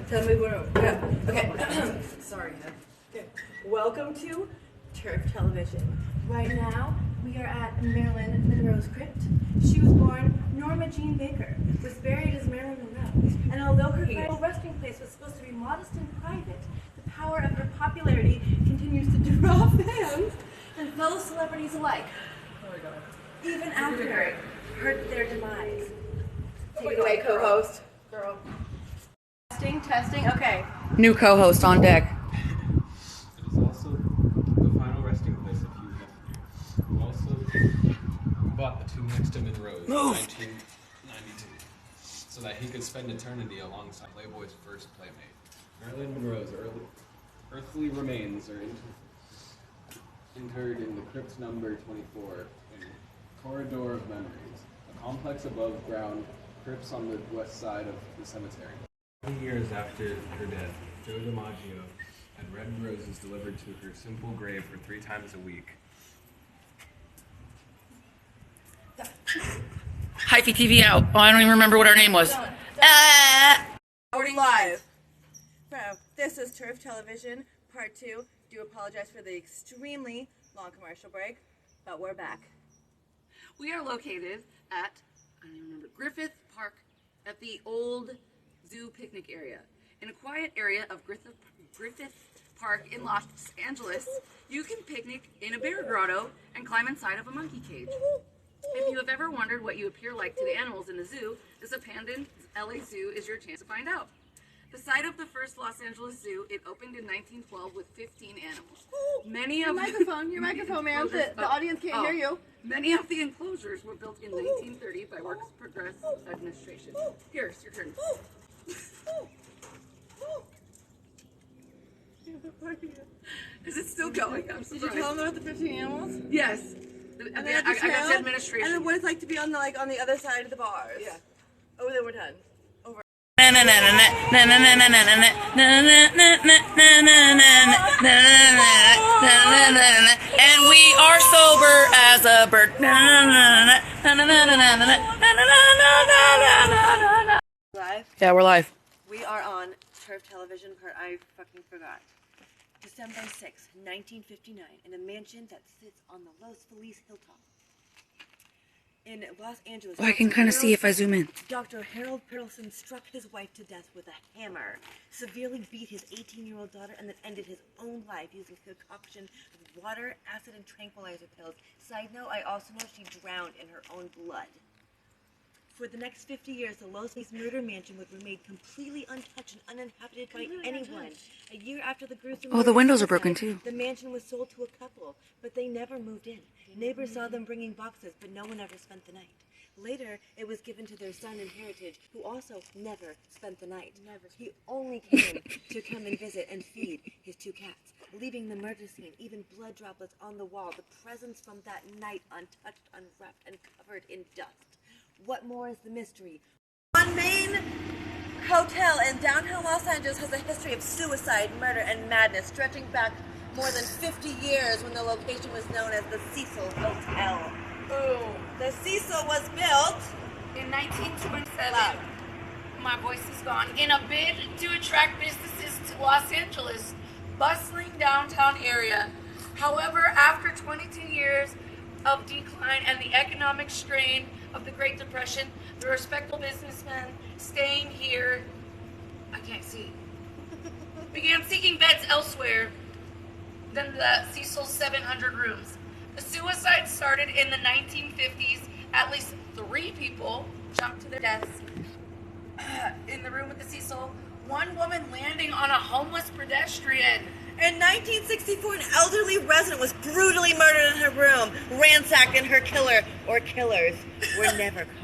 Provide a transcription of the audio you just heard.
Tell me what. Yeah. Okay. Sorry. Okay. Welcome to Turf Television. Right now, we are at Marilyn Monroe's crypt. She was born Norma Jean Baker, was buried as Marilyn Monroe, and although her final resting place was supposed to be modest and private, the power of her popularity continues to draw fans and fellow celebrities alike. Oh my God. Even after their demise. Take it away, co-host. Girl. Testing, okay. New co-host on deck. It is also the final resting place of Hugh Hefner, who also bought the tomb next to Monroe's in 1992, so that he could spend eternity alongside Playboy's first playmate. Marilyn Monroe's earthly remains are interred in the Crypt number 24 in Corridor of Memories, a complex above-ground crypts on the west side of the cemetery. 20 years after her death, Joe DiMaggio had red roses delivered to her simple grave for 3 times a week. Hyphy TV out. Oh, I don't even remember what our name was. Already live. This is Turf Television, part 2. Do apologize for the extremely long commercial break, but we're back. We are located at, I don't even remember, Griffith Park at the old zoo picnic area. In a quiet area of Griffith Park in Los Angeles, you can picnic in a bear grotto and climb inside of a monkey cage. If you have ever wondered what you appear like to the animals in the zoo, this abandoned LA zoo is your chance to find out. The site of the first Los Angeles zoo, it opened in 1912 with 15 animals. Many of Your microphone, man. The audience can't hear you. Many of the enclosures were built in 1930 by Works Progress Administration. Here's your turn. Is it still going? I'm surprised. Did you tell them about the 15 animals? Yes. And then I got to administration. And then what it's like to be on the other side of the bars. Yeah. Oh, then we're done. Over. And we are sober as a bird. Live? Yeah, we're live. We are on Turf Television, part I fucking forgot. December 6th, 1959, in a mansion that sits on the Los Feliz hilltop in Los Angeles. Oh, I can kind of see if I zoom in. Dr. Harold Perelson struck his wife to death with a hammer, severely beat his 18-year-old daughter, and then ended his own life using a concoction of water, acid, and tranquilizer pills. Side note, I also know she drowned in her own blood. For the next 50 years, the Los Feliz murder mansion would remain completely untouched and uninhabited by anyone. A year after the gruesome Oh, the windows are broken too. The mansion was sold to a couple, but they never moved in. Neighbors saw them bringing boxes, but no one ever spent the night. Later, it was given to their son in heritage, who also never spent the night. He only came to come and visit and feed his 2 cats, leaving the murder scene, even blood droplets on the wall, the presents from that night untouched, unwrapped, and covered in dust. What more is the mystery? One main hotel in downtown Los Angeles has a history of suicide, murder, and madness stretching back more than 50 years when the location was known as the Cecil Hotel. Ooh. The Cecil was built In 1927, my voice is gone. In a bid to attract businesses to Los Angeles, bustling downtown area. However, after 22 years of decline and the economic strain of the Great Depression, the respectable businessmen staying here, I can't see, began seeking beds elsewhere than the Cecil's 700 rooms. The suicide started in the 1950s. At least 3 people jumped to their deaths in the room with the Cecil. One woman landing on a homeless pedestrian. In 1964, an elderly resident was brutally murdered in her room, ransacked, and her killer, or killers, were never caught.